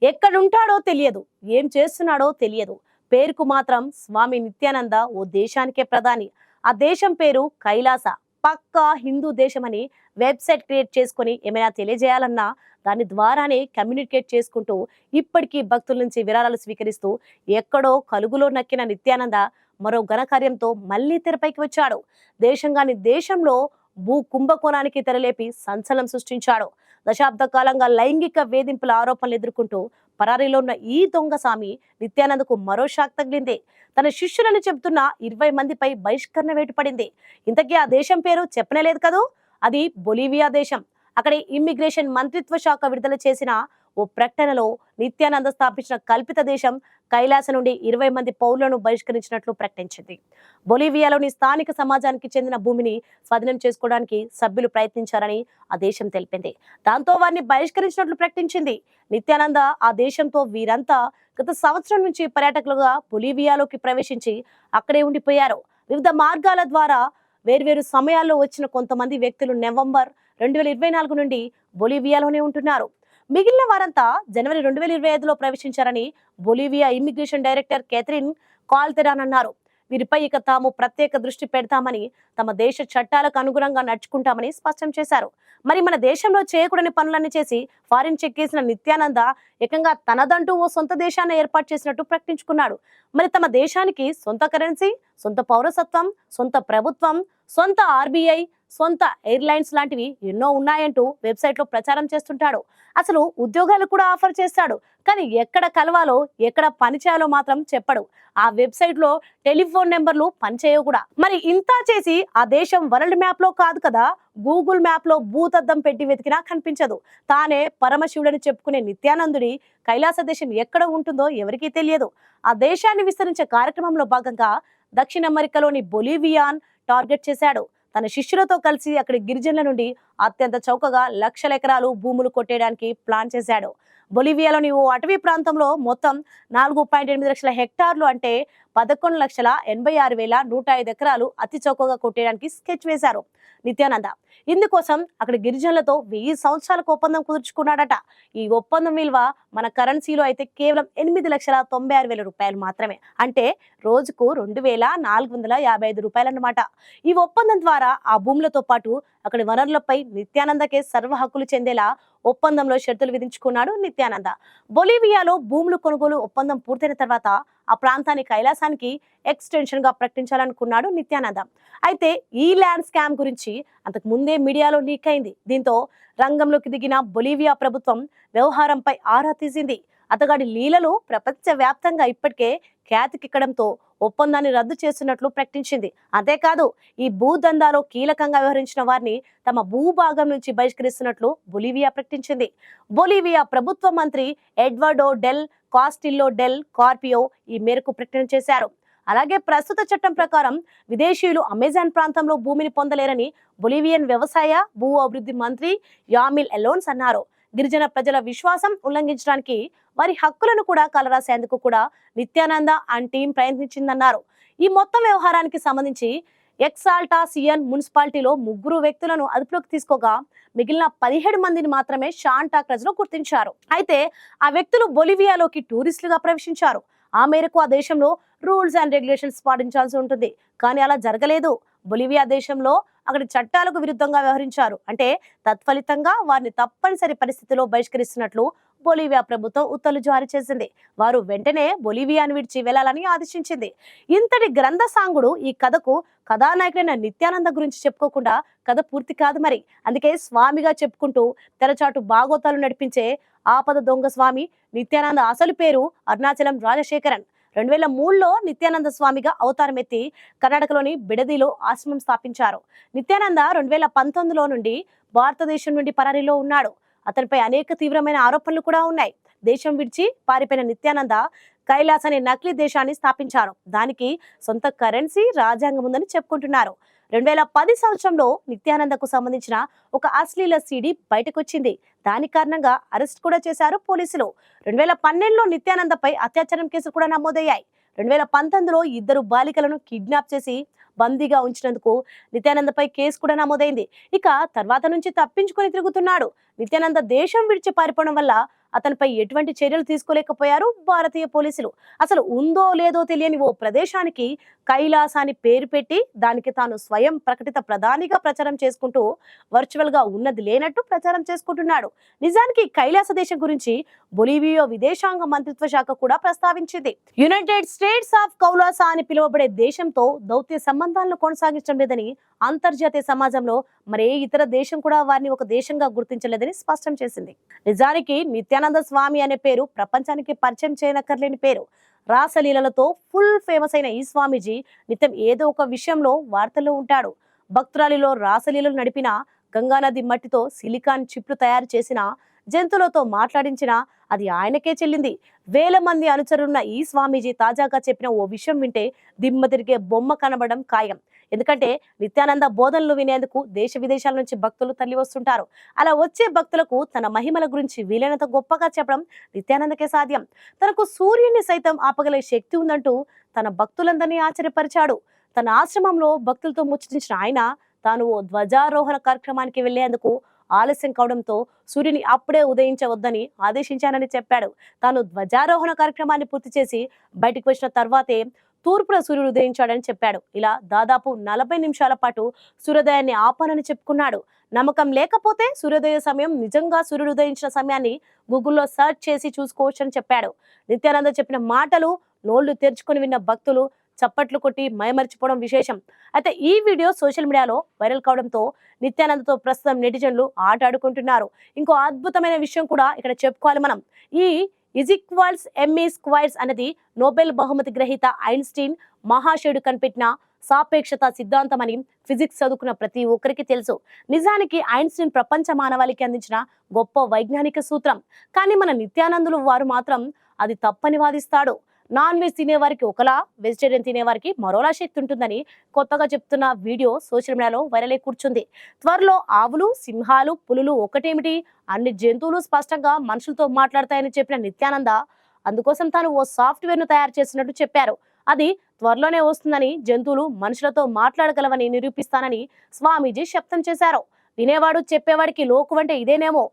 ఎక్కడుంటాడో తెలియదు, ఏం చేస్తున్నాడో తెలియదు. పేరుకు మాత్రం స్వామి నిత్యానంద ఓ దేశానికే ప్రధాని. ఆ దేశం పేరు కైలాస. పక్కా హిందూ దేశమని వెబ్సైట్ క్రియేట్ చేసుకుని ఏమైనా తెలియజేయాలన్నా దాని ద్వారానే కమ్యూనికేట్ చేసుకుంటూ ఇప్పటికీ భక్తుల నుంచి విరాళాలు స్వీకరిస్తూ ఎక్కడో కలుగులో నక్కిన నిత్యానంద మరో ఘనకార్యంతో మళ్లీ తెరపైకి వచ్చాడు. దేశంగాని దేశంలో భూ కుంభకోణానికి తెరలేపి సంచలనం సృష్టించాడు. దశాబ్ద కాలంగా లైంగిక వేధింపుల ఆరోపణలు ఎదుర్కొంటూ పరారీలో ఉన్న ఈ దొంగ స్వామి నిత్యానందకు మరో షాక్ తగిలింది. తన శిష్యులను చెబుతున్న 20 మందిపై బహిష్కరణ వేటు పడింది. ఇంతకీ ఆ దేశం పేరు చెప్పనేలేదు కదూ, అది బొలీవియా దేశం. అక్కడి ఇమ్మిగ్రేషన్ మంత్రిత్వ శాఖ విడుదల చేసిన ఓ ప్రకటనలో నిత్యానంద స్థాపించిన కల్పిత దేశం కైలాస నుండి 20 మంది పౌరులను బహిష్కరించినట్లు ప్రకటించింది. బొలీవియాలోని స్థానిక సమాజానికి చెందిన భూమిని స్వాధీనం చేసుకోవడానికి సభ్యులు ప్రయత్నించారని ఆ దేశం తెలిపింది. దాంతో వారిని బహిష్కరించినట్లు ప్రకటించింది. నిత్యానంద ఆ దేశంతో వీరంతా గత సంవత్సరం నుంచి పర్యాటకులుగా బొలీవియాలోకి ప్రవేశించి అక్కడే ఉండిపోయారు. వివిధ మార్గాల ద్వారా వేర్వేరు సమయాల్లో వచ్చిన కొంతమంది వ్యక్తులు నవంబర్ 2024 నుండి బొలీవియాలోనే ఉంటున్నారు. మిగిలిన వారంతా జనవరి 2025లో ప్రవేశించారని బొలీవియా ఇమ్మిగ్రేషన్ డైరెక్టర్ కేథరిన్ కాల్తెరాన్ అన్నారు. వీరిపై ఇక తాము ప్రత్యేక దృష్టి పెడతామని, తమ దేశ చట్టాలకు అనుగుణంగా నడుచుకుంటామని స్పష్టం చేశారు. మరి మన దేశంలో చేయకూడని పనులన్నీ చేసి ఫారిన్ చెక్కేసిన నిత్యానంద ఏకంగా తనదంటూ ఓ సొంత దేశాన్ని ఏర్పాటు చేసినట్టు ప్రకటించుకున్నాడు. మరి తమ దేశానికి సొంత కరెన్సీ, సొంత పౌరసత్వం, సొంత ప్రభుత్వం, సొంత ఆర్బీఐ, సొంత ఎయిర్లైన్స్ లాంటివి ఎన్నో ఉన్నాయంటూ వెబ్సైట్లో ప్రచారం చేస్తుంటాడు. అసలు ఉద్యోగాలు కూడా ఆఫర్ చేస్తాడు. కానీ ఎక్కడ కలవాలో, ఎక్కడ పని చేయాలో మాత్రం చెప్పడు. ఆ వెబ్సైట్ లో టెలిఫోన్ నెంబర్లు పనిచేయవు కూడా. మరి ఇంత చేసి ఆ దేశం వరల్డ్ మ్యాప్ లో కాదు కదా, గూగుల్ మ్యాప్ లో భూతద్దం పెట్టి వెతికినా కనిపించదు. తానే పరమశివుడని చెప్పుకునే నిత్యానందుడి కైలాస దేశం ఎక్కడ ఉంటుందో ఎవరికీ తెలియదు. ఆ దేశాన్ని విస్తరించే కార్యక్రమంలో భాగంగా దక్షిణ అమెరికాలోని బొలీవియాన్ టార్గెట్ చేశాడు. తన శిష్యులతో కలిసి అక్కడి గిరిజనుల నుండి అత్యంత చౌకగా లక్షల ఎకరాలు భూములు కొట్టేయడానికి ప్లాన్ చేశాడు. బొలీవియాలోని ఓ అటవీ ప్రాంతంలో మొత్తం 4.8 లక్షల హెక్టార్లు అంటే 11,86,105 ఎకరాలు అతి చౌకగా కొట్టేయడానికి స్కెచ్ వేశారు నిత్యానంద. ఇందుకోసం అక్కడ గిరిజనులతో 1000 సంవత్సరాలకు ఒప్పందం కుదుర్చుకున్నాడట. ఈ ఒప్పందం విలువ మన కరెన్సీలో అయితే కేవలం 8,96,000 రూపాయలు మాత్రమే. అంటే రోజుకు 2,455 రూపాయలు అన్నమాట. ఈ ఒప్పందం ద్వారా ఆ భూములతో పాటు అక్కడి వనరులపై నిత్యానందకే సర్వ హక్కులు చెందేలా ఒప్పందంలో షరతులు విధించుకున్నాడు నిత్యానంద. బొలీవియాలో భూములు కొనుగోలు ఒప్పందం పూర్తయిన తర్వాత ఆ ప్రాంతాన్ని కైలాసానికి ఎక్స్టెన్షన్ గా ప్రకటించాలనుకున్నాడు నిత్యానంద. అయితే ఈ ల్యాండ్ స్కామ్ గురించి అంతకు ముందే మీడియాలో లీక్ అయింది. దీంతో రంగంలోకి దిగిన బొలీవియా ప్రభుత్వం వ్యవహారంపై ఆరా తీసింది. అతగాడి లీలలు ప్రపంచ వ్యాప్తంగా ఇప్పటికే ఖ్యాతికెక్కడంతో ఒప్పందాన్ని రద్దు చేస్తున్నట్లు ప్రకటించింది. అంతేకాదు ఈ భూదందాలో కీలకంగా వ్యవహరించిన వారిని తమ భూభాగం నుంచి బహిష్కరిస్తున్నట్లు బొలీవియా ప్రకటించింది. బొలీవియా ప్రభుత్వ మంత్రి ఎడ్వర్డో డెల్ కాస్టిల్లో డెల్ కార్పియో ఈ మేరకు ప్రకటన చేశారు. అలాగే ప్రస్తుత చట్టం ప్రకారం విదేశీయులు అమెజాన్ ప్రాంతంలో భూమిని పొందలేరని బొలీవియన్ వ్యవసాయ భూ అభివృద్ధి మంత్రి యామిల్ ఎలోన్స్ అన్నారు. గిరిజన ప్రజల విశ్వాసం ఉల్లంఘించడానికి, వారి హక్కులను కూడా కలరాసేందుకు కూడా నిత్యానంద అండ్ టీం ప్రయత్నించిందన్నారు. ఈ మొత్తం వ్యవహారానికి సంబంధించి ఎక్సాల్టా సియన్ మున్సిపాలిటీలో 3 వ్యక్తులను అదుపులోకి తీసుకోగా మిగిలిన 17 మందిని మాత్రమే షాంటా క్రజ్ లో గుర్తించారు. అయితే ఆ వ్యక్తులు బొలీవియాలోకి టూరిస్టులుగా ప్రవేశించారు. ఆ మేరకు ఆ దేశంలో రూల్స్ అండ్ రెగ్యులేషన్స్ పాటించాల్సి ఉంటుంది. కానీ అలా జరగలేదు. బొలీవియా దేశంలో అక్కడి చట్టాలకు విరుద్ధంగా వ్యవహరించారు. అంటే తత్ఫలితంగా వారిని తప్పనిసరి పరిస్థితిలో బహిష్కరిస్తున్నట్లు బొలీవియా ప్రభుత్వం ఉత్తర్వులు జారీ చేసింది. వారు వెంటనే బొలీవియాను విడిచి వెళ్లాలని ఆదేశించింది. ఇంతటి గ్రంథ సాంగుడు ఈ కథకు కథానాయకుడైన నిత్యానంద గురించి చెప్పుకోకుండా కథ పూర్తి కాదు మరి. అందుకే స్వామిగా చెప్పుకుంటూ తెరచాటు బాగోతాలు నడిపించే ఆపద దొంగ స్వామి నిత్యానంద అసలు పేరు అరుణాచలం రాజశేఖరన్. 2003లో నిత్యానంద స్వామిగా అవతారం ఎత్తి కర్ణాటకలోని బిడదిలో ఆశ్రమం స్థాపించారు. నిత్యానంద 2019లో నుండి భారతదేశం నుండి పరారీలో ఉన్నాడు. అతనిపై అనేక తీవ్రమైన ఆరోపణలు కూడా ఉన్నాయి. దేశం విడిచి పారిపోయిన నిత్యానంద కైలాస్ అనే నకిలీ దేశాన్ని స్థాపించారు. దానికి సొంత కరెన్సీ, రాజ్యాంగం ఉందని చెప్పుకుంటున్నారు. 2010 సంవత్సరంలో నిత్యానందకు సంబంధించిన ఒక అశ్లీల సీడీ బయటకొచ్చింది. దాని కారణంగా అరెస్ట్ కూడా చేశారు పోలీసులు. 2012లో నిత్యానందపై అత్యాచారం కేసులు కూడా నమోదయ్యాయి. 2019లో 2 బాలికలను కిడ్నాప్ చేసి బందీగా ఉంచినందుకు నిత్యానందపై కేసు కూడా నమోదైంది. ఇక తర్వాత నుంచి తప్పించుకొని తిరుగుతున్నాడు. నిత్యానంద దేశం విడిచి పారిపోవడం వల్ల అతనిపై ఎటువంటి చర్యలు తీసుకోలేకపోయారు భారతీయ పోలీసులు. అసలు ఉందో లేదో తెలియని ఓ ప్రదేశానికి కైలాస అని పేరు పెట్టి దానికి తాను స్వయం ప్రకటిత ప్రధానిగా ప్రచారం చేసుకుంటూ వర్చువల్ గా ఉన్నది లేనట్టు ప్రచారం చేసుకుంటున్నాడు. నిజానికి కైలాస దేశం గురించి బొలీవియా విదేశాంగ మంత్రిత్వ శాఖ కూడా ప్రస్తావించింది. యునైటెడ్ స్టేట్స్ ఆఫ్ కౌలాసా అని పిలువబడే దేశంతో దౌత్య సంబంధాలను కొనసాగించడం లేదని, అంతర్జాతీయ సమాజంలో మరే ఇతర దేశం కూడా వారిని ఒక దేశంగా గుర్తించలేదని స్పష్టం చేసింది. నిజానికి నిత్యానంద స్వామి అనే పేరు ప్రపంచానికి పరిచయం చేయనక్కర్లేని పేరు. రాసలీలలతో ఫుల్ ఫేమస్ అయిన ఈ స్వామీజీ నిత్యం ఏదో ఒక విషయంలో వార్తల్లో ఉంటాడు. భక్తురాలిలో రాసలీలలు నడిపిన, గంగానది మట్టితో సిలికాన్ చిప్లు తయారు చేసిన, జంతువులతో మాట్లాడించిన అది ఆయనకే చెల్లింది. వేల మంది అనుచరున్న ఈ స్వామీజీ తాజాగా చెప్పిన ఓ విషయం వింటే దిమ్మ తిరిగే బొమ్మ కనబడడం ఖాయం. ఎందుకంటే నిత్యానంద బోధనలు వినేందుకు దేశ విదేశాల నుంచి భక్తులు తరలి వస్తుంటారు. అలా వచ్చే భక్తులకు తన మహిమల గురించి వీలైనంత గొప్పగా చెప్పడం నిత్యానందకే సాధ్యం. తనకు సూర్యుని సైతం ఆపగల శక్తి ఉందంటూ తన భక్తులందరినీ ఆశ్చర్యపరిచాడు. తన ఆశ్రమంలో భక్తులతో ముచ్చటించిన ఆయన తాను ఓ ధ్వజారోహణ కార్యక్రమానికి వెళ్లేందుకు ఆలస్యం కావడంతో సూర్యుని అప్పుడే ఉదయించవద్దని ఆదేశించానని చెప్పాడు. తాను ధ్వజారోహణ కార్యక్రమాన్ని పూర్తి చేసి బయటకు వచ్చిన తర్వాతే తూర్పున సూర్యుడు ఉదయించాడని చెప్పాడు. ఇలా దాదాపు 40 నిమిషాల పాటు సూర్యోదయాన్ని ఆపానని చెప్పుకున్నాడు. నమ్మకం లేకపోతే సూర్యోదయ సమయం, నిజంగా సూర్యుడు ఉదయించిన సమయాన్ని గూగుల్లో సెర్చ్ చేసి చూసుకోవచ్చని చెప్పాడు. నిత్యానంద చెప్పిన మాటలు నోళ్లు తెరుచుకొని విన్న భక్తులు చప్పట్లు కొట్టి మైమరిచిపోవడం విశేషం. అయితే ఈ వీడియో సోషల్ మీడియాలో వైరల్ కావడంతో నిత్యానందతో ప్రస్తుతం నెటిజన్లు ఆట ఆడుకుంటున్నారు. ఇంకో అద్భుతమైన విషయం కూడా ఇక్కడ చెప్పుకోవాలి మనం. ఈ E=mE² అనేది నోబెల్ బహుమతి గ్రహీత ఐన్స్టీన్ మహాశయుడు కనిపెట్టిన సాపేక్షత సిద్ధాంతం అని ఫిజిక్స్ చదువుకున్న ప్రతి ఒక్కరికి తెలుసు. నిజానికి ఐన్స్టీన్ ప్రపంచ మానవాళికి అందించిన గొప్ప వైజ్ఞానిక సూత్రం. కానీ మన నిత్యానందులు వారు మాత్రం అది తప్పని వాదిస్తాడు. నాన్ వెజ్ తినేవారికి ఒకలా, వెజిటేరియన్ తినేవారికి మరోలా శక్తి ఉంటుందని కొత్తగా చెప్తున్న వీడియో సోషల్ మీడియాలో వైరల్ అయి కూర్చుంది. త్వరలో ఆవులు, సింహాలు, పులులు ఒకటేమిటి, అన్ని జంతువులు స్పష్టంగా మనుషులతో మాట్లాడతాయని చెప్పిన నిత్యానంద అందుకోసం తాను ఓ సాఫ్ట్వేర్ ను తయారు చేసినట్టు చెప్పారు. అది త్వరలోనే వస్తుందని, జంతువులు మనుషులతో మాట్లాడగలవని నిరూపిస్తానని స్వామీజీ శబ్దం చేశారు. వినేవాడు చెప్పేవాడికి లోకు అంటే ఇదేనేమో.